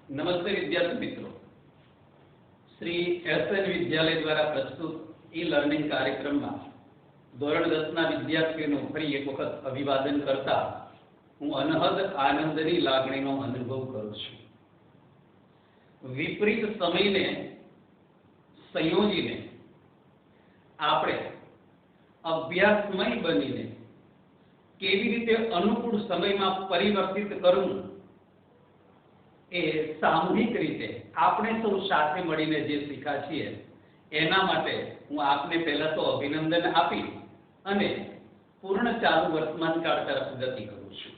नमस्ते विद्यार्थी मित्रों, श्री एसएन विद्यालय द्वारा प्रस्तुत ई लर्निंग कार्यक्रम में धोरण 10 विद्यार्थीओं फरी एक वखत अभिवादन करता हूँ अनहद आनंदनी लागणीनो अनुभव करूं छुं। विपरीत समय ने संयोजीने आपणे अभ्यासमय बनीने केवी रीते अनुकूल समय में परिवर्तित करवुं ए सामूहिक रीते आपणे सौ साथे मळीने जे शीख्या छीए एना माटे हूँ आपने पहला तो अभिनंदन आपी अने पूर्ण चालू वर्तमान काल तरफ गति करूं छुं।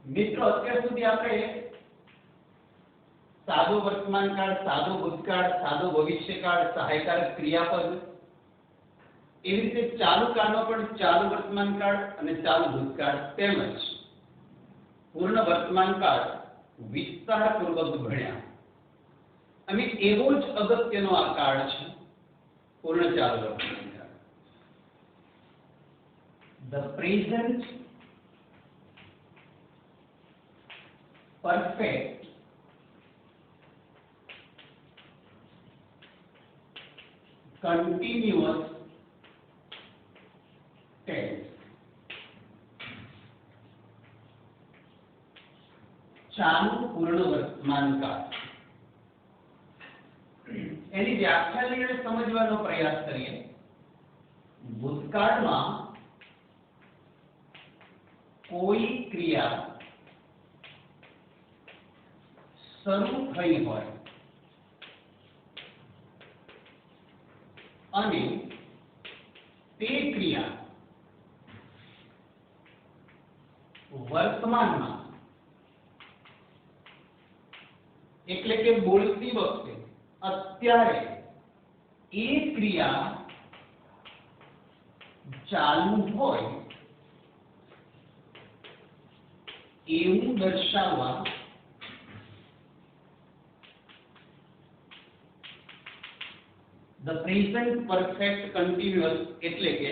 मित्रों, અત્યાર સુધી આપણે सादो वर्तमान काल, सादो भूतकाळ, सादो भविष्यकाळ, सहायकारक क्रियापद एवी रीते चालू काळमां पण चालू वर्तमान काळ अने चालू भूतकाळ તેમજ पूर्ण वर्तमान काल विस्तारपूर्वक भण्या अने एवो ज अगत्यनो आ काळ छे पूर्ण चालू वर्तमान काल। The present perfect continuous tense चालू पूर्ण वर्तमान काल एनी व्याख्या लईने समजવાનો प्रयास करिए। भूतकाळमां कोई क्रिया शरू थई होय अने ते क्रिया वर्तमानमां એટલે કે બોલતી વખતે અત્યારે એ ક્રિયા ચાલુ હોય એવું દર્શાવવા ધ પ્રેઝન્ટ પરફેક્ટ કન્ટિન્યુઅસ એટલે કે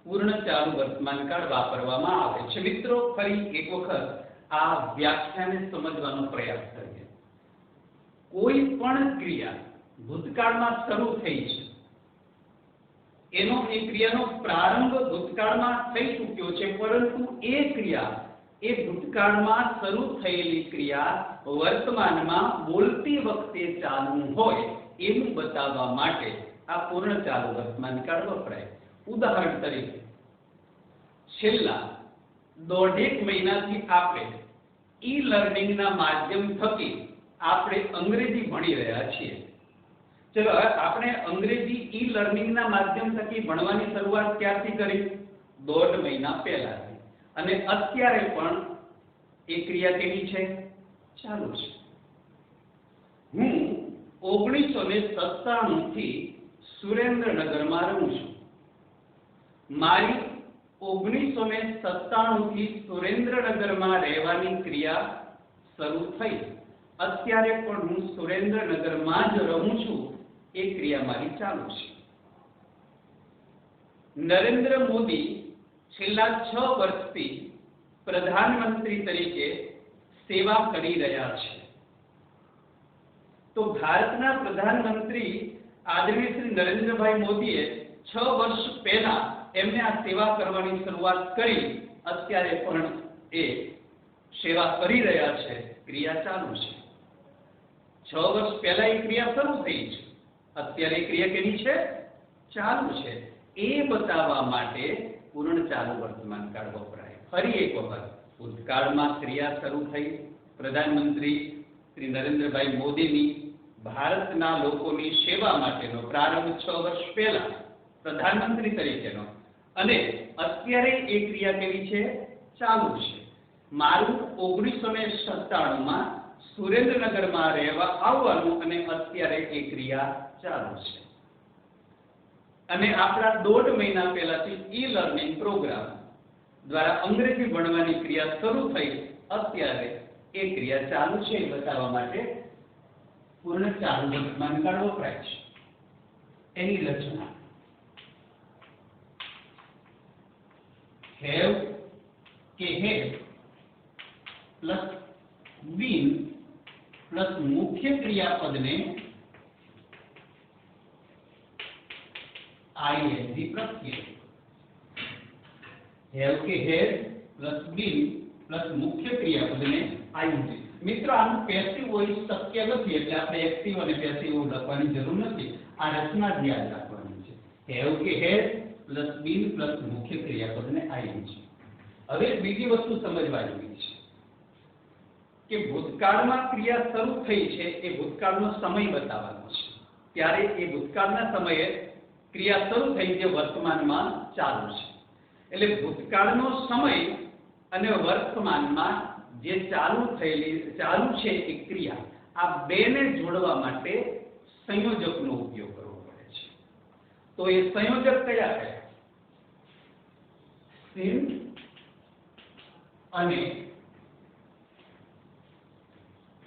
પૂર્ણ ચાલુ વર્તમાન કાળ વાપરવામાં આવે છે। મિત્રો, ફરી એક વખત આ વ્યાખ્યાને સમજવાનો પ્રયાસ કરીએ। कोई पण क्रिया भूतकाल में शुरू थई छे एनो ए क्रियानो प्रारंभ भूतकाल में थई चूक्यो छे, परंतु ए क्रिया ए भूतकाल में शुरू थयेली क्रिया वर्तमान में बोलती वखते चालू होय एवुं बताववा माटे आ पूर्ण चालू वर्तमान काल वपराय। उदाहरण तरीके छेल्ला 1.5 महीनाथी आपणे ई लर्निंग ना माध्यम थकी આપણે અંગ્રેજી ભણી રહ્યા છીએ। ચલો, આપણે અંગ્રેજી ઈ લર્નિંગ ના માધ્યમ થકી ભણવાની શરૂઆત ક્યારથી કરી? 1.5 મહિના પહેલાથી। અને અત્યારે પણ એ ક્રિયા કેવી છે? ચાલુ છે। હું 1997 થી સુરેન્દ્રનગરમાં રહું છું। મારી 1997 થી સુરેન્દ્રનગરમાં રહેવાની ક્રિયા શરૂ થઈ। અત્યારે પણ હું સુરેન્દ્રનગરમાં જ રહું છું, એ ક્રિયા મારી ચાલુ છે। નરેન્દ્ર મોદી છેલ્લા 6 વર્ષથી પ્રધાનમંત્રી તરીકે સેવા કરી રહ્યા છે। તો ભારતના પ્રધાનમંત્રી આદરણીય શ્રી નરેન્દ્રભાઈ મોદીએ 6 વર્ષ પહેલા એમને આ સેવા કરવાની શરૂઆત કરી। અત્યારે પણ એ સેવા કરી રહ્યા છે, ક્રિયા ચાલુ છે। 6 વર્ષ પહેલા એ ક્રિયા શરૂ થઈ છે, અત્યારે ક્રિયા કેવી છે? ચાલુ છે। એ બતાવવા માટે પૂર્ણ ચાલુ વર્તમાન કાળ વપરાય। ફરી એક વખત ભૂતકાળમાં ક્રિયા શરૂ થઈ પ્રધાનમંત્રી શ્રી નરેન્દ્રભાઈ મોદીની ભારતના લોકોની સેવા માટેનો પ્રારંભ 6 વર્ષ પહેલા પ્રધાનમંત્રી તરીકેનો, અને અત્યારે એ ક્રિયા કેવી છે? ચાલુ છે। મારું 1997 માં સુરેન્દ્રનગરમાં રહેવા આવવાનું અને અત્યારે એ ક્રિયા ચાલુ છે। અને આપણા 1.5 મહિના પહેલાથી ઈ લર્નિંગ પ્રોગ્રામ દ્વારા અંગ્રેજી ભણવાની ક્રિયા શરૂ થઈ, અત્યારે એ ક્રિયા ચાલુ છે એ બતાવવા માટે પૂર્ણ ચાલુ વર્તમાન કાળ વપરાય છે। એની રચના have કે have પ્લસ बीन प्लस मुख्य क्रियापद ने आईएनजी प्रत्यय हैव के हैज प्लस बीन प्लस मुख्य क्रियापद ने आईएनजी। मित्रों आનું પેસિવ વોઇસ શક્ય નથી એટલે આપણે એક્ટિવ અને પેસિવ લખવાની જરૂર નથી। આ રચના જ યાદ રાખવાની છે। હેવ કે હેઝ પ્લસ બીન પ્લસ મુખ્ય ક્રિયાપદ ને આઈએનજી। હવે બીજી વસ્તુ સમજવા જેવી છે કે ભૂતકાળમાં ક્રિયા શરૂ થઈ છે એ ભૂતકાળનો સમય બતાવવાનો છે। ત્યારે એ ભૂતકાળના સમયે ક્રિયા શરૂ થઈ જે વર્તમાનમાં ચાલુ છે। એટલે ભૂતકાળનો સમય અને વર્તમાનમાં જે ચાલુ છે એ ક્રિયા આ બેને જોડવા માટે સંયોજકનો ઉપયોગ કરવો પડે છે। તો એ સંયોજક કયા છે? સિન અને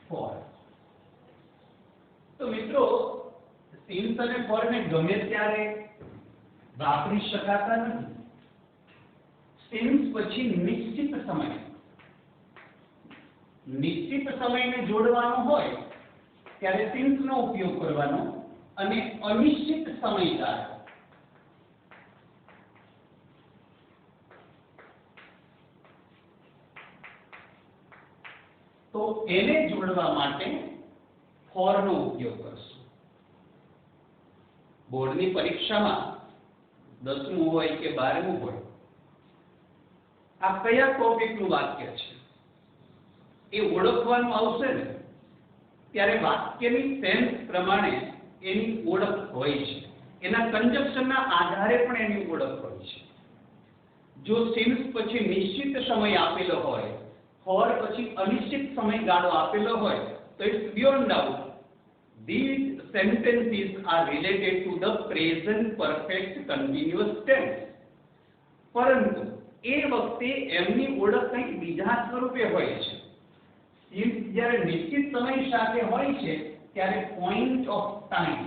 ફોર। તો મિત્રો સિન્સ અને ફોર ને ગમે ત્યારે વાપરી શકાતા નથી। સિન્સ પછી નિશ્ચિત સમયને જોડવાનો હોય ત્યારે સિન્સ નો ઉપયોગ કરવાનો અને અનિશ્ચિત સમયગાળો તો એને જોડવા માટે ફોર નો ઉપયોગ કરશું। બોર્ડની પરીક્ષામાં 10મું હોય કે 12મું હોય આ કયા ટોપિકનું વાક્ય છે એ ઓળખવાનું આવશે ને ત્યારે વાક્યની સેન્સ પ્રમાણે એની ઓળખ હોય છે। એના કંજક્શનના આધારે પણ એની ઓળખ હોય છે। જો સિન્સ પછી નિશ્ચિત સમય આપેલો હોય ફોર પછી અનિશ્ચિત સમયગાળો આપેલો હોય તો it's beyond doubt these sentences are related to the present perfect continuous tense। પરંતુ એ વખતે એમની ઓળખ કંઈક બીજા સ્વરૂપે હોય છે। સિન્સ જ્યારે નિશ્ચિત સમય સાથે હોય છે ત્યારે પોઈન્ટ ઓફ ટાઈમ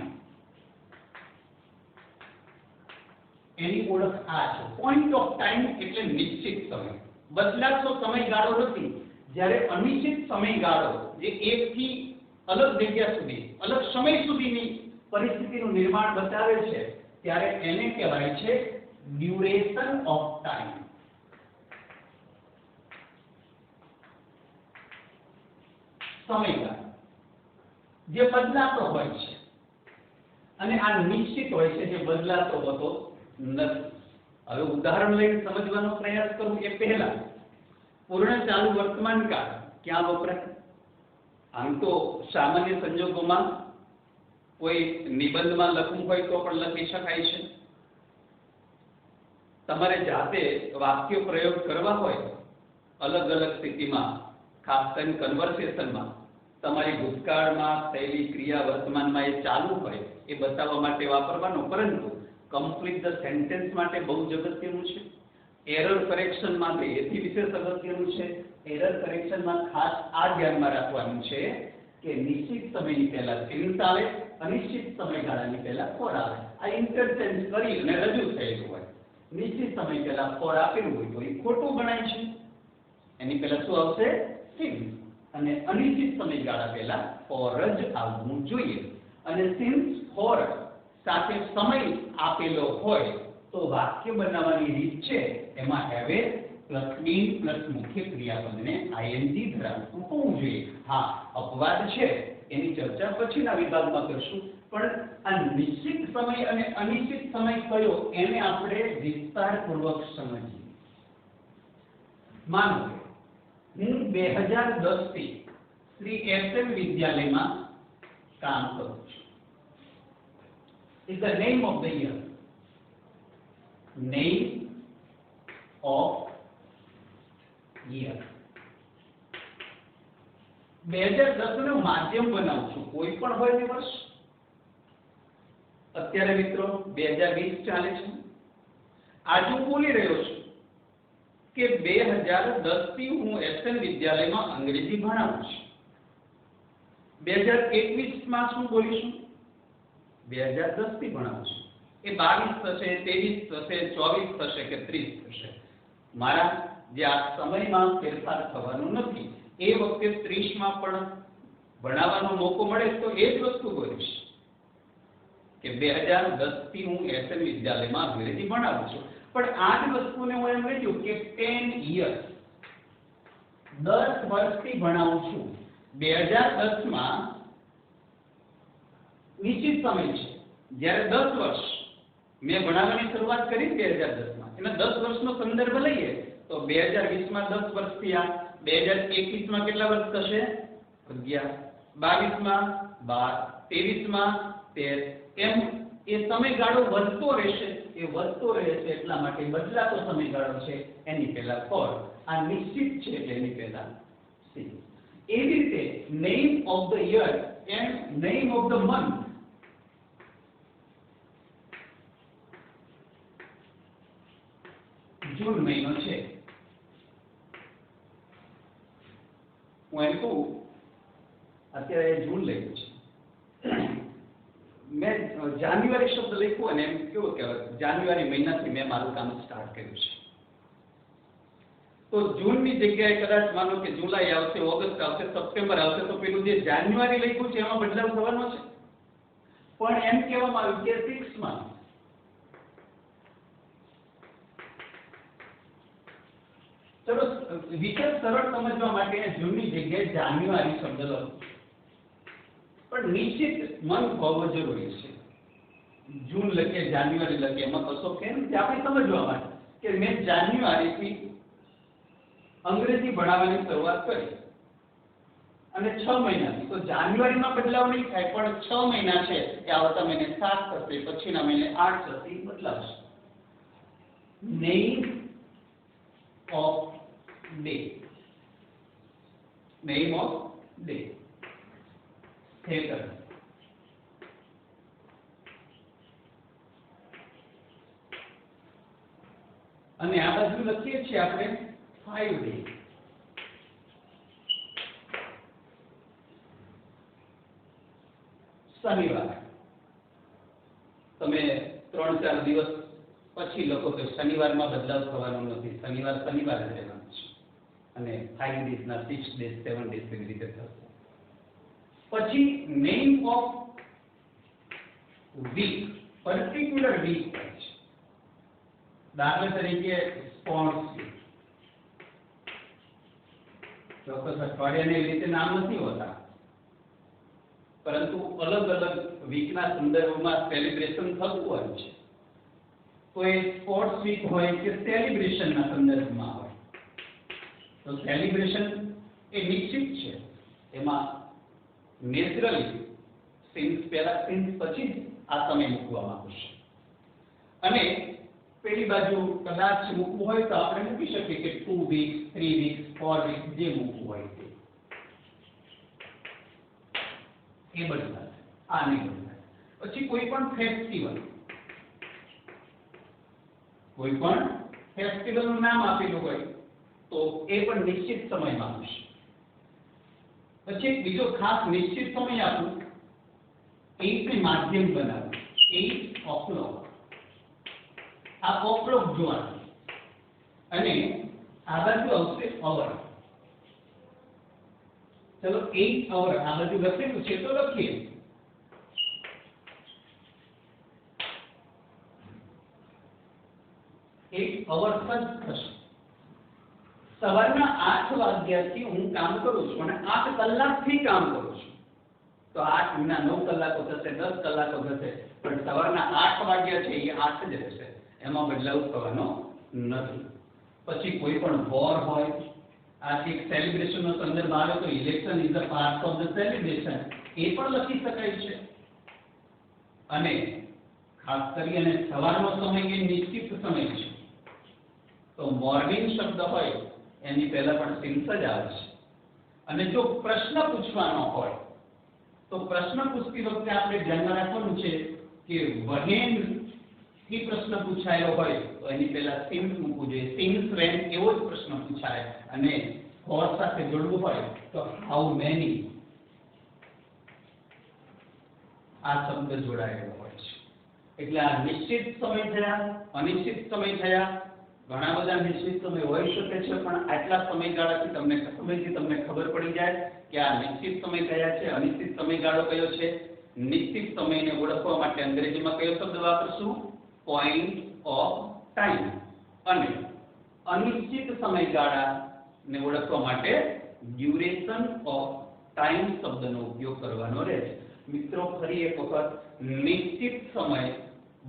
એની ઓળખ આ છે। પોઈન્ટ ઓફ ટાઈમ એટલે નિશ્ચિત સમય, બદલાતો સમયગાળો નથી। જ્યારે અનિશ્ચિત સમયગાળો જે એકથી અલગ જગ્યા સુધી અલગ સમય સુધીની પરિસ્થિતિનું નિર્માણ બતાવે છે ત્યારે એને કહેવાય છે ડ્યુરેશન ઓફ ટાઈમ। સમયગાળો જે બદલાતો હોય છે અને આ નિશ્ચિત હોય છે જે બદલાતો હોતો નથી। હવે ઉદાહરણ લઈને સમજવાનો પ્રયાસ કરું એ પહેલા પૂર્ણ ચાલુ વર્તમાન કાળ ક્યાં વપરાય? આમ તો સામાન્ય સંજોગોમાં કોઈ નિબંધમાં લખવું હોય તો પણ લખી શકાય છે। તમારે જાતે વાક્ય પ્રયોગ કરવા હોય અલગ અલગ સ્થિતિમાં ખાસ કરીને કન્વર્સેશનમાં તમારી ભૂતકાળમાં થયેલી ક્રિયા વર્તમાનમાં એ ચાલુ હોય એ બતાવવા માટે વાપરવાનો। પરંતુ કમ્પ્લીટ ધ સેન્ટેન્સ માટે બહુ જ અગત્યનું છે। એરર કરેક્શન માટે એથી વિશેષ અગત્યનું છે। એરર કરેક્શનમાં ખાસ આ ધ્યાનમાં રાખવાનું છે કે નિશ્ચિત સમયની પહેલા સિન્સ આવે, અનિશ્ચિત સમયગાળાની પહેલા ફોર આવે। આ ઇન્ટરચેન્જ કરીને રજૂ થયેલું હોય। નિશ્ચિત સમય પહેલા ફોર આપેલું હોય તો એ ખોટું ગણાય છે। એની પહેલા શું આવશે? સિન્સ। અને અનિશ્ચિત સમયગાળા પહેલા ફોર જ આવવું જોઈએ। અને સિન્સ ફોર સાથે સમય આપેલો હોય તો વાક્ય બનાવવાની રીત છે એમાં હેવે પ્લસ બીન પ્લસ મુખ્ય ક્રિયાપદને આઈએનજી ધરાવતું હોવું જોઈએ। હા, અપવાદ છે એની ચર્ચા પછીના વિભાગમાં કરશું। પણ આ નિશ્ચિત સમય અને અનિશ્ચિત સમય કયો એને આપણે વિસ્તારપૂર્વક સમજીએ। માનો હું 2010 થી શ્રી એસએમ વિદ્યાલયમાં કામ કરું છું। is the name of the year, name of year। 2010 નું માધ્યમ બનાવું છું, કોઈ પણ હોય તે વર્ષ। અત્યારે મિત્રો 2020 ચાલે છે। આજ હું બોલી રહ્યો છું કે 2010 થી હું એસએન વિદ્યાલયમાં અંગ્રેજી ભણાવું છું। 2021 માં શું બોલીશું? 2010 થી ભણાવું છું। એ 22 થશે, 23 થશે, 24 થશે કે 30 થશે। મારા જે આ સમયમાં ફેરફાર થવાનો નથી। એ વખતે 30 માં પણ ભણાવવાનો મોકો મળે તો એ જ વસ્તુ કરીશ કે 2010 થી હું એસએન વિદ્યાલયમાં અંગ્રેજી ભણાવું છું, પણ આ જ વસ્તુને હું એમ કહ્યું કે 10 years 10 વર્ષથી ભણાવું છું. 2010 માં નિશ્ચિત સમય છે, જ્યારે 10 વર્ષ મેં ભણાવવાની શરૂઆત કરી 2010 માં, એના 10 વર્ષનો સંદર્ભ લઈએ તો 2020 માં 10 વર્ષ થયા, 2021 માં કેટલા વર્ષ થશે? 11, 22 માં 12, 23 માં 13, એમ એ સમયગાળો વધતો રહેશે. એ વધતો રહે છે એટલા માટે બદલાતો સમયગાળો છે એની પહેલા for, આ નિશ્ચિત છે એટલે એની પહેલા see. એવી રીતે name of the year and name of the month જૂન મહિનો છે. હું એમ કહું અત્યારે જૂન લખ્યું છે, મેં જાન્યુઆરી શબ્દ લખ્યો અને એમ કેવું કે જાન્યુઆરી મહિનાથી મેં મારું કામ સ્ટાર્ટ કર્યું છે. તો જૂનની જગ્યાએ કદાચ માનો કે જુલાઈ આવશે, ઓગસ્ટ આવશે, સપ્ટેમ્બર આવશે, તો પેલું જે જાન્યુઆરી લખ્યું છે એમાં બદલાવ થવાનો છે. પણ એમ કહેવામાં આવ્યું કે 6 માં ચલો વિચાર સરળ સમજવા માટે જૂનની જગ્યાએ જાન્યુઆરી શબ્દ લખો, પણ નિશ્ચિત મંથ હોવો જરૂરી છે. જૂન લખીએ જાન્યુઆરી લખીએ એમાં કશો ફેર નથી. આપણે સમજવા માટે કે મેં જાન્યુઆરીથી અંગ્રેજી ભણાવવાની શરૂઆત કરી અને 6 મહિનાથી, તો જાન્યુઆરીમાં બદલાવ નહીં થાય, પણ 6 મહિના છે એ આવતા મહિને 7 થશે, પછીના મહિને 8 થશે, એ બદલાવશે. Name of day, name of day થેટર. અને આ બાજુ લખીએ છીએ આપણે 5 ડે. શનિવાર તમે 3-4 દિવસ પછી લખો તો શનિવારમાં બદલાવ થવાનો નથી, શનિવાર શનિવાર જ રહેવાનો છે. અને 5 days ના 6 days 7 days એવી રીતે થશે. પછી name of week, particular week હોય છે. દાખલા તરીકે સ્પોર્ટ્સ વીક, ચોક્કસ અઠવાડિયાની રીતે નામ નથી હોતા, પરંતુ અલગ અલગ વીકના સંદર્ભમાં સેલિબ્રેશન થતું હોય છે. તો એ સ્પોર્ટ્સ વીક હોય કે સેલિબ્રેશનના સંદર્ભમાં હોય, તો સેલિબ્રેશન એ નિશ્ચિત છે. એમાં નેચરલી સિન્સ પહેલા સિન્સ પછી જ આ સમય મૂકવામાં આવશે. અને પેલી બાજુ કદાચ મૂકવું હોય તો આપણે મૂકી શકીએ કે 2 weeks 3 weeks 4 weeks જે મૂકવું હોય તે. એ બદલાય, આ નહીં બદલાય. પછી કોઈ પણ ફેસ્ટિવલ, કોઈ પણ ફેસ્ટિવલનું નામ આપેલું હોય તો એ પણ નિશ્ચિત સમયમાં આવશે. પછી એક બીજો ખાસ નિશ્ચિત સમય આપું, 8 ને માધ્યમ બનાવું, 8 o'clock. આ o'clock જોવાનું અને આ બાજુ આવશે અવર. ચલો 8 અવર આ બાજુ લખેલું છે તો લખીએ. અવર્સ જ થશે. સવારના 8 વાગ્યાથી હું કામ કરું છું અને 8 કલાકથી કામ કરું છું, તો 8 ગુણ્યા 9 કલાકો થશે, 10 કલાકો થશે. પણ સવારના 8 વાગ્યા છે એ 8 જ રહેશે, એમાં બદલાવ થવાનો નથી. પછી કોઈ પણ વોર હોય, આ એક સેલિબ્રેશનનો સંદર્ભ આવે તો election is a part of the celebration, એ પણ લખી શકાય છે. અને ખાસ કરીને સવારનો સમય એ નિશ્ચિત સમય છે, તો મોર્નિંગ શબ્દ હોય એની પહેલા પણ સિન્સ જ આવે છે. અને જો પ્રશ્ન પૂછવાનો હોય તો પ્રશ્ન પૂછતી વખતે આપણે ધ્યાનમાં રાખવાનું છે કે when થી પ્રશ્ન પૂછાયેલો હોય તો એની પહેલા સિન્સ મૂકવું જોઈએ. સિન્સ when એવો જ પ્રશ્ન પૂછાય અને for સાથે જોડવું હોય તો how many આ શબ્દ જોડાયેલો હોય છે. એટલે આ નિશ્ચિત સમય થયા, અનિશ્ચિત સમય થયા, ઘણા બધા નિશ્ચિત સમય હોઈ શકે છે, પણ આટલા સમયથી તમને ખબર પડી જાય કે આ નિશ્ચિત સમય કયા છે, અનિશ્ચિત સમયગાળો કયો છે. નિશ્ચિત સમયને ઓળખવા માટે અંગ્રેજીમાં કયો શબ્દ વાપરશું? Point of time. અને અનિશ્ચિત સમયગાળાને ઓળખવા માટે ડ્યુરેશન ઓફ ટાઈમ શબ્દનો ઉપયોગ કરવાનો રહેશે. મિત્રો, ફરી એક વખત, નિશ્ચિત સમય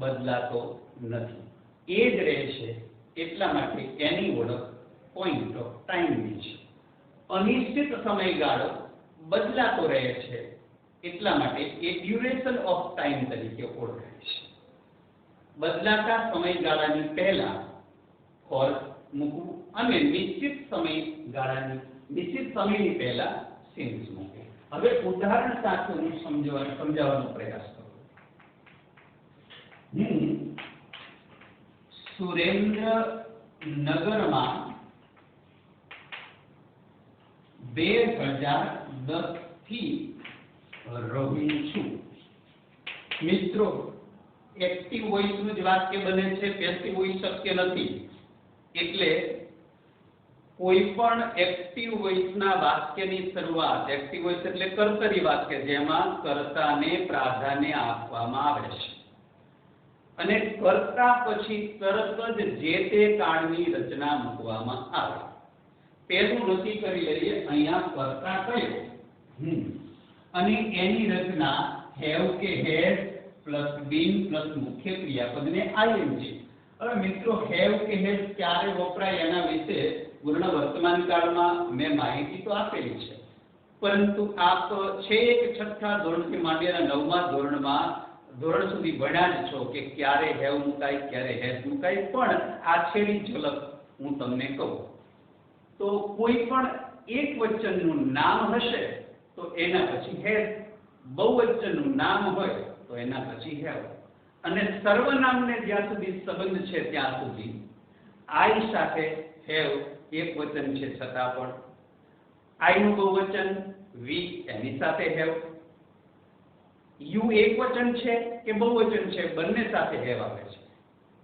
બદલાતો નથી, એ જ રહેશે. એટલા માટે એની ઓળખ પોઈન્ટ ઓફ ટાઈમની છે. અનિશ્ચિત સમયગાળો બદલાતો રહે છે, એટલા માટે એ ડ્યુરેશન ઓફ ટાઈમ તરીકે ઓળખાય છે. બદલાતા સમયગાળાની પહેલા ફોર મૂકવું અને નિશ્ચિત સમયની પહેલા સિન્સ મૂકવું. હવે ઉદાહરણ સાથે હું સમજાવવાનો પ્રયાસ કરું. હું સુરેન્દ્રનગરમાં 2010 થી રહું છું. મિત્રો, એક્ટિવ વોઇસનું જ વાક્ય બને છે, પેસિવ વોઇસ શક્ય નથી. એટલે કોઈ પણ એક્ટિવ વોઇસના વાક્યની શરૂઆત, એક્ટિવ વોઇસ એટલે કર્તરી વાક્ય, જેમાં કર્તાને પ્રાધાન્ય આપવામાં આવે છે અને કર્તા પછી તરત જ જે તે કાળની રચના મૂકવામાં આવે. પહેલું નક્કી કરી લઈએ, અહીંયા કર્તા કયો? હું. અને એની રચના હેવ કે હેડ પ્લસ બીન પ્લસ મુખ્ય ક્રિયાપદને આઈએનજી. હવે મિત્રો, હેવ કે હેડ ક્યારે વપરાય એના વિશે પૂર્ણ વર્તમાન કાળમાં મેં માહિતી તો આપેલી છે, પરંતુ આપ છેક છઠ્ઠા ધોરણથી માંડીને 9મા ધોરણ સુધી ભણ્યા જ છો કે ક્યારે હેવ મુકાય, ક્યારે હેઝ મુકાય. પણ આ છેલ્લી ઝલક હું તમને કહું તો કોઈ પણ એક વચનનું નામ હશે તો એના પછી હેઝ, બહુવચનનું નામ હોય તો એના પછી હેવ, અને સર્વનામને જ્યાં સુધી સંબંધ છે ત્યાં સુધી આઈ સાથે હેવ એક વચન છે છતાં પણ આઈનું બહુવચન વી, એની સાથે હેવ. યુ એક વચન છે કે બહુવચન છે, બંને સાથે હેવ આવે છે.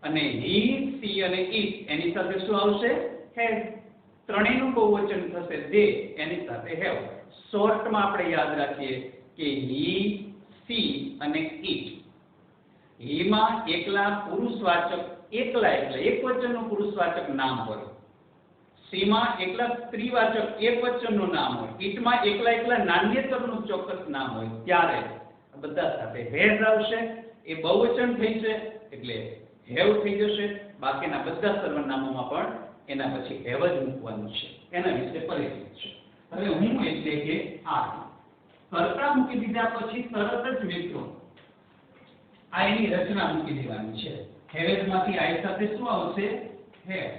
અને હી, સી અને ઇટ એની સાથે શું આવશે? હેવ. ત્રણેયનું બહુવચન થશે દે, એની સાથે હેવ. શોર્ટમાં આપણે યાદ રાખીએ કે હી, સી અને ઇટ. હીમાં એકલા પુરુષવાચક, એકલા એક વચનનું પુરુષવાચક નામ હોય. સીમાં એકલા સ્ત્રીવાચક એક વચનનું નામ હોય. ઇટમાં એકલા નાન્યતરનું ચોક્કસ નામ હોય. ત્યારે બધા સાથે હેઝ આવશે, એ બહુવચન થઈ છે એટલે હેવ થઈ જશે. બાકીના બધા સર્વનામોમાં પણ એના પછી હેવ જ મૂકવાનું છે. એના વિશે પરિચિત છે. હવે હું એટલે કે આ કર્તા મૂકી દીધા પછી તરત જ મિત્રો આઈની રચના મૂકી દેવાની છે. હેવેઝમાંથી આઈ સાથે શું આવશે? હેવ.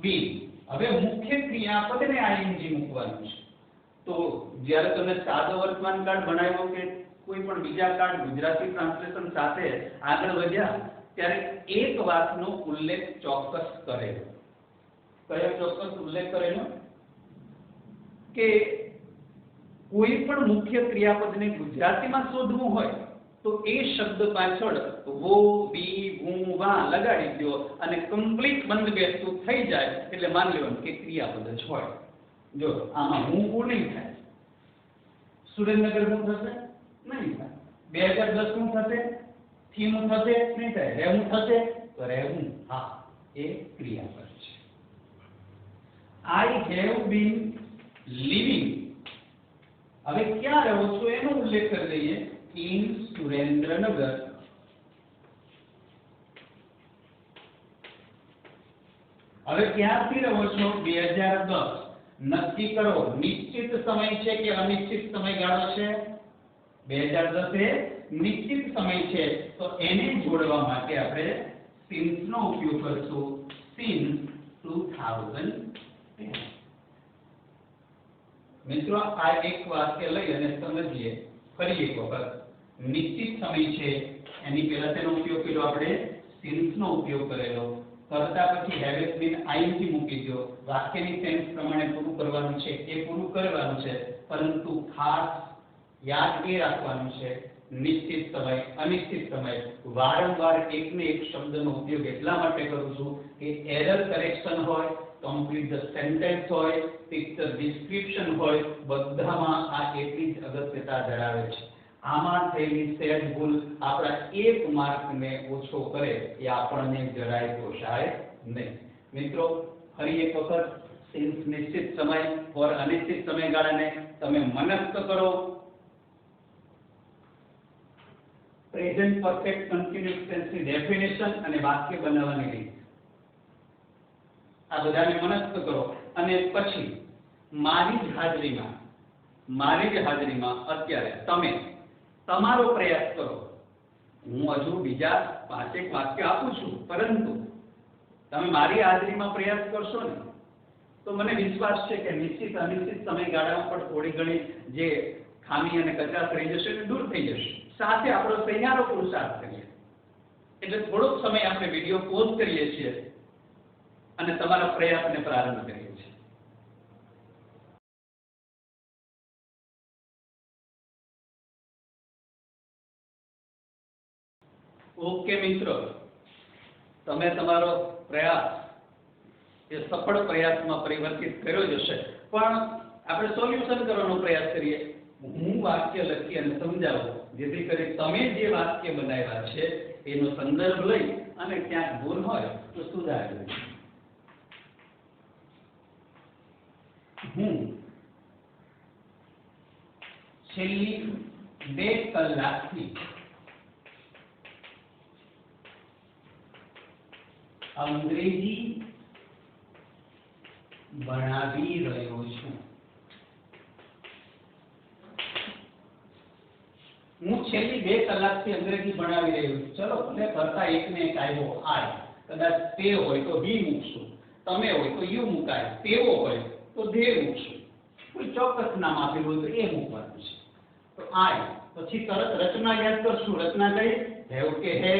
બી. હવે મુખ્ય ક્રિયાપદને આઈએનજી મૂકવાનું છે. તો જ્યારે તમે સાદો વર્તમાન કાળ ભણાવ્યો કે કોઈ પણ બીજા કાળ ગુજરાતી ટ્રાન્સલેશન સાથે આગળ વધ્યા ત્યારે એક વાતનો ઉલ્લેખ ચોક્કસ કરેલો. કયો ચોક્કસ ઉલ્લેખ કરેલો? કે કોઈ પણ મુખ્ય ક્રિયાપદને ગુજરાતીમાં શોધવું હોય તો એ શબ્દ પાછળ વો, વી, હું, વા લગાડી દો અને કમ્પ્લીટ બંધ બેસતું થઈ જાય એટલે માની લેવાનું કે ક્રિયાપદ જ હોય. જો આમાં હું નહીં થાય, સુરેન્દ્રનગર હું થશે? નહીં થાય. 2010 નું થશે? થી નું થશે? નહીં થાય. રહેવું થશે? તો રહેવું, હા, એ ક્રિયાપદ છે. આઈ હેવ બીન લિવિંગ. હવે ક્યાં રહો છો એનો ઉલ્લેખ કરી લઈએ. ઇન સુરેન્દ્રનગર. હવે ક્યાંથી રહો છો? 2010. નક્કી કરો, નિશ્ચિત સમય છે કે અનિશ્ચિત સમયગાળો છે? 2010 એ નિશ્ચિત સમય છે, તો એને જોડવા માટે આપણે સિન્સ નો ઉપયોગ કરશું. સિન્સ 2010. મિત્રો, આ એક વાક્ય લઈ અને સમજીએ ફરી એક વખત. નિશ્ચિત સમય છે એની પહેલા તેનો ઉપયોગ કર્યો આપણે, સિન્સ નો ઉપયોગ કરેલો. કરતા પછી હેવ બીન આઈએનજી મૂકી દો. વાક્યની સેન્સ પ્રમાણે પૂરું કરવાનું છે, એ પૂરું કરવાનું છે, પરંતુ ખાસ યાદ એ રાખવાનું છે નિશ્ચિત સમય, અનિશ્ચિત સમય. વારંવાર એકને એક શબ્દનો ઉપયોગ એટલા માટે કરું છું કે એરર કરેક્શન હોય, કમ્પ્લીટ ધ સેન્ટેન્સ હોય, પિક્ચર ડિસ્ક્રિપ્શન હોય, બધામાં આ એટલી જ અગત્યતા ધરાવે છે. આમાં થયેલી સહેજ ભૂલ આપણા 1 માર્કને ઓછો કરે એ આપણને જરાય પોષાય નહીં. મિત્રો, ફરી એક વખત સિન્સ નિશ્ચિત સમય ઓર અનિશ્ચિત સમયગાળાને તમે મનસ્થ કરો. પ્રેઝન્ટ પરફેક્ટ કન્ટિન્યુઅસ ટેન્સની ડેફિનેશન અને વાક્ય બનાવવાની રીત આ બધાને મનસ્થ કરો અને પછી મારી જ હાજરીમાં અત્યારે તમે તમારો પ્રયાસ કરો. હું હજુ બીજા 5 વાક્ય આપું છું, પરંતુ તમે મારી હાજરીમાં પ્રયાસ કરશો ને તો મને વિશ્વાસ છે કે નિશ્ચિત અનિશ્ચિત સમયગાળામાં પણ થોડી ઘણી જે ખામી અને કચાશ રહી જશે એ દૂર થઈ જશે. સાથે આપણો સહિયારો પુરુષાર્થ કરીએ. એટલે થોડોક સમય આપણે વિડિયો પોઝ કરીએ છીએ અને તમારા પ્રયાસને પ્રારંભ કરીએ છીએ. ઓકે મિત્રો, તમે તમારો પ્રયાસ એ સફળ પ્રયાસમાં પરિવર્તિત કર્યો જ હશે, પણ આપણે સોલ્યુશન કરવાનો પ્રયાસ કરીએ. હું વાક્ય લખી અને સમજાવું જેથી કરી તમે જે વાક્ય બનાવ્યા છે એનો સંદર્ભ લઈ અને ક્યાંક ભૂલ હોય તો સુધારી. હું છેલ્લી 2 કલાકથી અંગ્રેજી ભણાવી રહ્યો છું. હું છેલ્લી 2 કલાકથી અંગ્રેજી ભણાવી રહ્યો છું. ચલો ભલે કરતા એકને એક આવ્યો આય, કદાચ તે હોય તો હી મૂકશું, તમે હોય તો યુ મુકાય, તેવો હોય તો ધે મૂકશું, કોઈ ચોક્કસ નામ આપેલું હોય તો એ મૂકવાનું છે. તો આય પછી તરત રચના યાદ કરશું. રચના કઈ? હેવ કે હે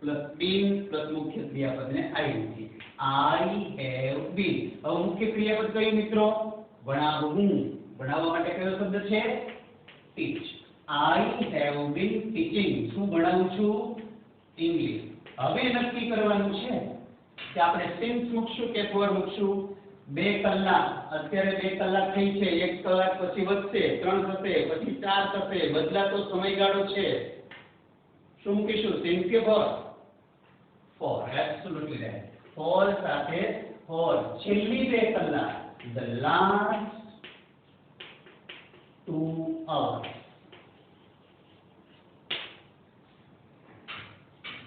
પ્લસ બીન પ્લસ મુખ્ય ક્રિયાપદને આઈ. આઈ હેવ બીન. હવે મુખ્ય ક્રિયાપદ કયું મિત્રો? ભણાવવું. ભણાવવા માટે કયો શબ્દ છે? Teach. I have been teaching. શું ભણાવું છું? ઇંગ્લિશ. હવે નક્કી કરવાનું છે કે આપણે સિન્સ મૂકશું કે ફોર મૂકશું. 2 કલાક, અત્યારે 2 કલાક થઈ છે, 1 કલાક પછી વધશે, 3 થશે, પછી 4 થશે, બદલાતો સમયગાળો છે. શું મૂકીશું? સિન્સ કે for? For. Absolutely right. For સાથે ફોર. છેલ્લી 2 કલાક. The last 2 hours.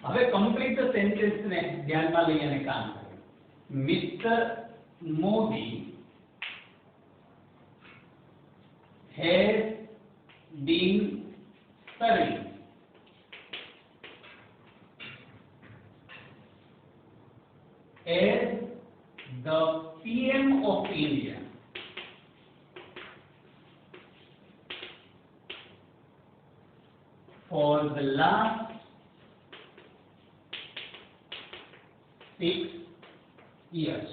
હવે કમ્પ્લીટ ધ સેન્ટેન્સ ને ધ્યાનમાં લઈ અને કામ કરો. Mister Modi has been serving as the PM of India for the last 6 years.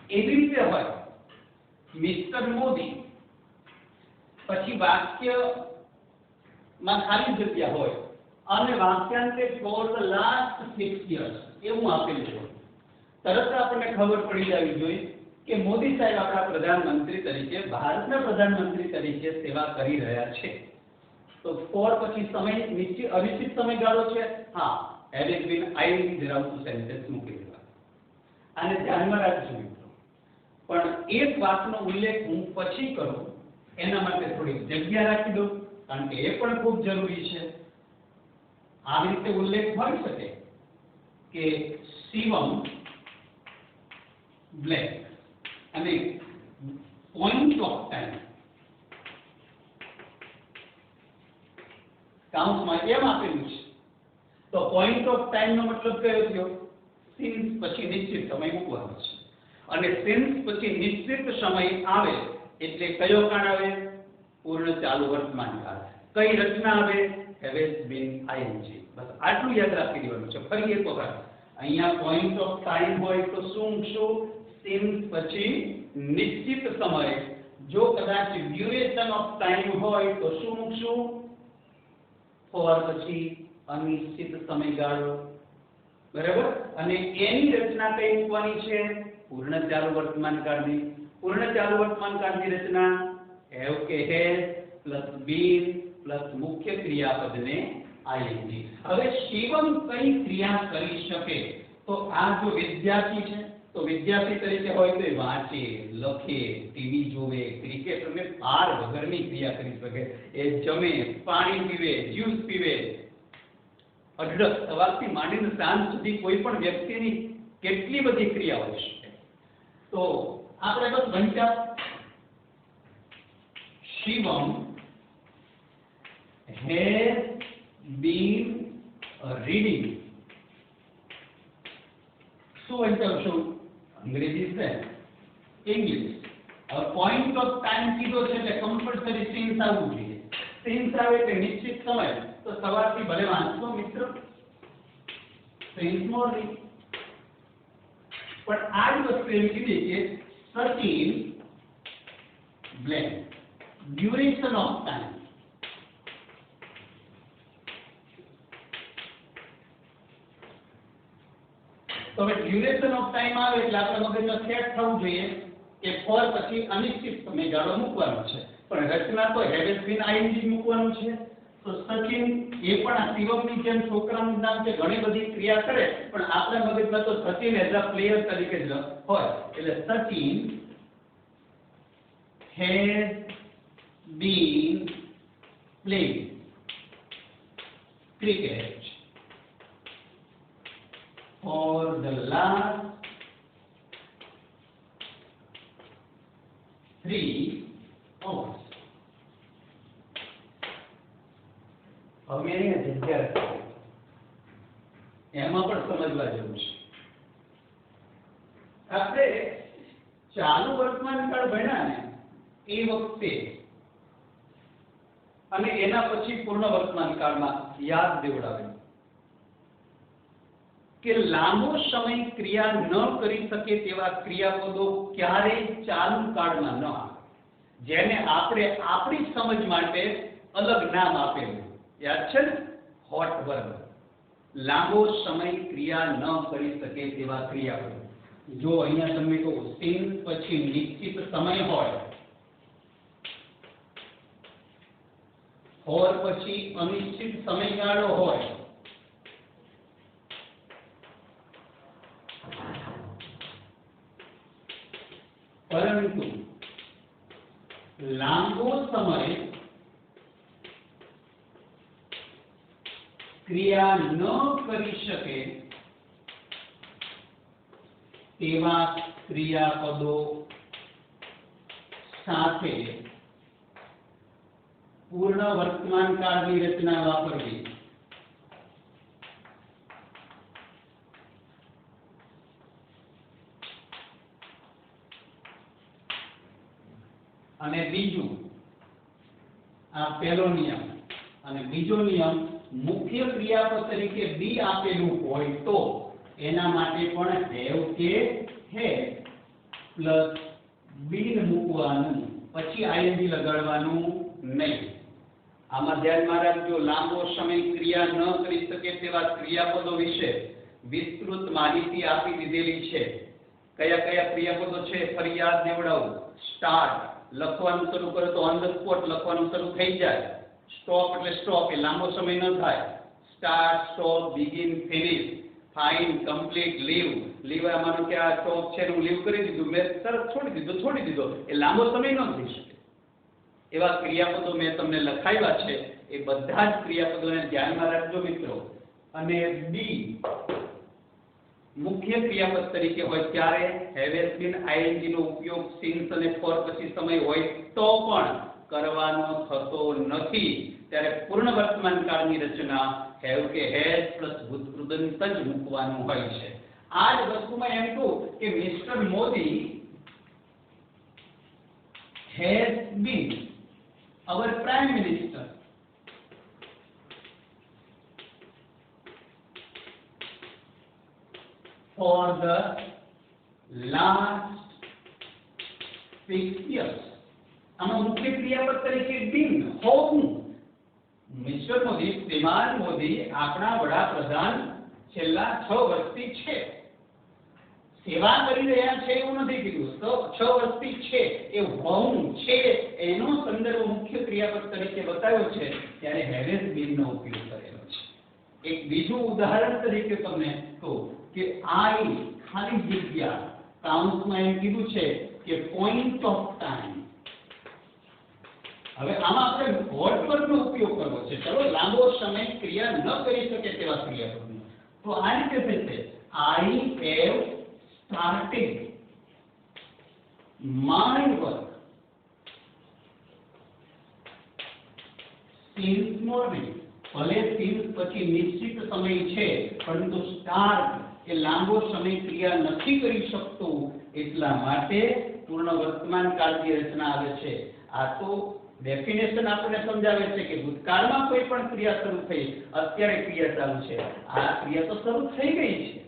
એવી રીતે હોય મિસ્ટર મોદી પછી વાક્યમાં ખાલી જગ્યા હોય અને વાક્યાંતે ફોર ધ લાસ્ટ 6 years એવું આપેલું હોય. તરત આપણને ખબર પડી જવી જોઈએ કે મોદી સાહેબ આપણા પ્રધાનમંત્રી તરીકે, ભારતના પ્રધાનમંત્રી તરીકે સેવા કરી રહ્યા છે. તો ફોર પછી સમય નિશ્ચિત અનિશ્ચિત સમયગાળો છે. હા, હેવિંગ બીન આઈ ધરાવતું સેન્ટેન્સ મૂકી દેવા. આને ધ્યાનમાં રાખજો મિત્રો. પણ એક વાતનો ઉલ્લેખ હું પછી કરું એના માટે થોડી જગ્યા રાખી દો, કારણ કે એ પણ ખૂબ જરૂરી છે. આવી રીતે ઉલ્લેખ હોઈ શકે કે શિવમ બ્લેક અને પોઈન્ટ ઓફ ટાઈમ કાઉન્ટમાં એમ આપેલું છે. તો પોઈન્ટ ઓફ ટાઈમ નો મતલબ કયો થયો? સિન્સ પછી નિશ્ચિત સમય મૂકવાનો છે. અને સિન્સ પછી નિશ્ચિત સમય આવે એટલે કયો કાળ આવે? પૂર્ણ ચાલુ વર્તમાન કાળ. કઈ રચના આવે? Have been ING. બસ આટલું યાદ રાખી દેવાનું છે. ફરી એક વખત અહીંયા પોઈન્ટ ઓફ ટાઈમ હોય તો શું મૂકશું? સિન્સ પછી નિશ્ચિત સમય જો કદાચ ડ્યુરેશન ઓફ ટાઈમ હોય તો શું મૂકશું? ફોર પછી અનિશ્ચિત સમયગાળો, બરાબર. અને એની રચના કઈ મૂકવાની છે? પૂર્ણ ચાલુ વર્તમાન કાળની. પૂર્ણ ચાલુ વર્તમાન કાળની રચના હેવ કે હેઝ પ્લસ બીન પ્લસ મુખ્ય ક્રિયાપદને આઈએનજી. હવે શિવમ કઈ ક્રિયા કરી શકે? તો આ જો વિદ્યાર્થી છે તો વિદ્યાર્થી તરીકે હોય તો એ વાંચે, લખે, ટીવી જોવે, ક્રિકેટ રમે, ભાર વગરની ક્રિયા કરી શકે. એ જમે, પાણી પીવે, જ્યુસ પીવે, અઢળક સવારથી માંડીને સાંજ સુધી કોઈ પણ વ્યક્તિની કેટલી બધી ક્રિયા હોઈ શકે. તો આપણે બસ ભણ્યા શિવમ has been reading. શું વંચાવશું? અંગ્રેજી છે, ઇંગ્લિશ. હવે પોઈન્ટ ઓફ ટાઈમ કીધો છે એટલે કમ્પલસરી સિન્સ આવવું જોઈએ. સિન્સ આવે એટલે નિશ્ચિત સમય. તો સવારથી ભલે વાંચતો મિત્ર, સિન્સ મોર્નિંગ. પણ આ જ વસ્તુ એમ કીધી કે Sachin blank duration of time. તો હવે ડ્યુરેશન ઓફ ટાઈમ આવે એટલે આપણા મગજમાં સેટ થવું જોઈએ કે ફોર પછી અનિશ્ચિત સમયગાળો મૂકવાનો છે. પણ રચના તો હેવ બીન આઈએનજી મૂકવાનું છે. તો સચિન એ પણ આ શિવમની જેમ છોકરાનું નામ છે, ઘણી બધી ક્રિયા કરે, પણ આપણા મગજમાં તો સચિન એઝ અ પ્લેયર તરીકે જ હોય. એટલે Sachin has been playing cricket for the last 3 hours. હવે અહીંયા જગ્યા એમાં પણ સમજવા જેવું છે. આપણે ચાલુ વર્તમાન કાળ ભણ્યા ને એ વખતે અને એના પછી પૂર્ણ વર્તમાન કાળમાં યાદ દેવડાવ્યું કે લાંબો સમય ક્રિયા ન કરી શકે તેવા ક્રિયાપદો ક્યારેય ચાલુ કાળમાં ન આવે. જેને આપણે આપણી સમજ માટે અલગ નામ આપેલું યાદ છે ને? Hot verb. લાંબો સમય ક્રિયા ન કરી શકે તેવા ક્રિયાપદો. જો અહીંયા તમે કહો સિન્સ પછી નિશ્ચિત સમય હોય, ફોર પછી અનિશ્ચિત સમયગાળો હોય, પરંતુ લાંબો સમય ક્રિયા ન કરી શકે તેવા ક્રિયાપદો સાથે પૂર્ણ વર્તમાન કાળની રચના વાપરવી. અને બીજું આ પહેલો નિયમ. અને બીજો નિયમ મુખ્ય ક્રિયાપદ તરીકે બી આપેલું હોય તો એના માટે પણ હેવ કે હે પ્લસ બીન મૂકવાનું, પછી આઈએનજી લગાડવાનું નહીં. આમાં ધ્યાનમાં રાખજો, લાંબો સમય ક્રિયા ન કરી શકે તેવા ક્રિયાપદો વિશે વિસ્તૃત માહિતી આપી દીધેલી છે. કયા કયા ક્રિયાપદો છે ફરી યાદ દેવડાવું. સ્ટાર્ટ લખવાનું શરૂ કરે તો ઓન ધ સ્પોટ લખવાનું શરૂ થઈ જાય. સ્ટોપ એટલે સ્ટોપ, એ લાંબો સમય ન થાય. Start, stop, begin, finish, fine, complete, leave. Leave આમાંનો કે આ સ્ટોપ છે હું લીવ કરી દીધું, મેં તરત છોડી દીધો, એ લાંબો સમય ન થઈ શકે. એવા ક્રિયાપદો મેં તમને લખાવ્યા છે, એ બધા જ ક્રિયાપદોને ધ્યાનમાં રાખજો મિત્રો. અને બી મુખ્ય ક્રિયાપદ તરીકે હોય ત્યારે હેવ બીન આઈએનજી નો ઉપયોગ સિન્સ અને ફોર પછી સમય હોય તો પણ કરવાનો થતો નથી. ત્યારે પૂર્ણ વર્તમાન કાળની રચના હેવ કે હેઝ પ્લસ ભૂતકૃદંત જ મૂકવાનું હોય છે. આ જ વસ્તુમાં એમ કહું કે mister Modi has been our prime minister for the last 6 years. આમાં મુખ્ય ક્રિયાપદ તરીકે બીન હોવું. મિસ્ટર મોદી, શ્રીમાન મોદી આપણા વડાપ્રધાન છેલ્લા 6 વર્ષથી છે. સેવા કરી રહ્યા છે એવું નથી કીધું. તો 6 વર્ષથી છે એ હોવું છે એનો સંદર્ભ મુખ્ય ક્રિયાપદ તરીકે બતાવ્યો છે, ત્યારે હેવેસ બીન નો ઉપયોગ કરેલો છે. એક બીજું ઉદાહરણ તરીકે તમને કહું કે આઈ ખાલી જગ્યા કાઉન્સમાં એમ કીધું છે કે પોઈન્ટ ઓફ ટાઈમ. હવે આમાં આપણે વોટ વર્ગનો ઉપયોગ કરવો છે. ચલો લાંબો સમય ક્રિયા ન કરી શકે તેવા ક્રિયાપદનો. તો આ રીતે થશે I have started my work since morning. ભલે સિન્સ પછી નિશ્ચિત સમય છે, પરંતુ સ્ટાર્ટ એ લાંબો સમય ક્રિયા નથી કરી શકતું, એટલા માટે પૂર્ણ વર્તમાન કાળની રચના આવે છે. આ તો ડેફિનેશન આપણને સમજાવે છે કે ભૂતકાળમાં કોઈ પણ ક્રિયા શરૂ થઈ, અત્યારે ક્રિયા ચાલુ છે, આ ક્રિયા તો શરૂ થઈ ગઈ છે.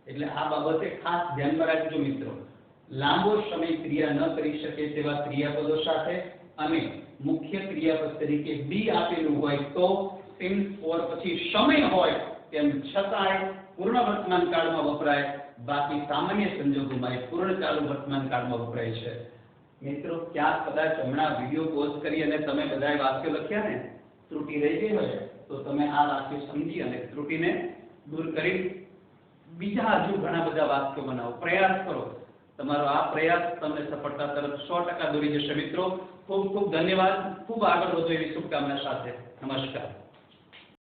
એટલે આ બાબતે ખાસ ધ્યાનમાં રાખજો મિત્રો. લાંબો સમય ક્રિયા ન કરી શકે તેવા ક્રિયાપદો સાથે અને મુખ્ય ક્રિયાપદ તરીકે બી આપેલું હોય તો સિન્સ ઓર પછી સમય હોય તેમ છતાંય પૂર્ણ વર્તમાન કાળમાં વપરાય, બાકી સામાન્ય સંજોગોમાં એ પૂર્ણ ચાલુ વર્તમાન કાળમાં વપરાય છે. મિત્રો, ક્યાંક કદાચ હમણાં વિડીયો પોઝ કરી અને તમે બધાએ વાક્યો લખ્યા ને, ત્રુટિ રહી ગઈ હોય તો તમે આ વાક્ય સમજી અને ત્રુટિને દૂર કરી બીજા હજુ ઘણા બધા વાક્યો બનાવો. પ્રયાસ કરો. તમારો આ પ્રયાસ તમને સફળતા તરફ 100% દોરી જશે. મિત્રો, ખૂબ ખૂબ ધન્યવાદ. ખૂબ આગળ વધો એવી શુભકામના સાથે. નમસ્કાર.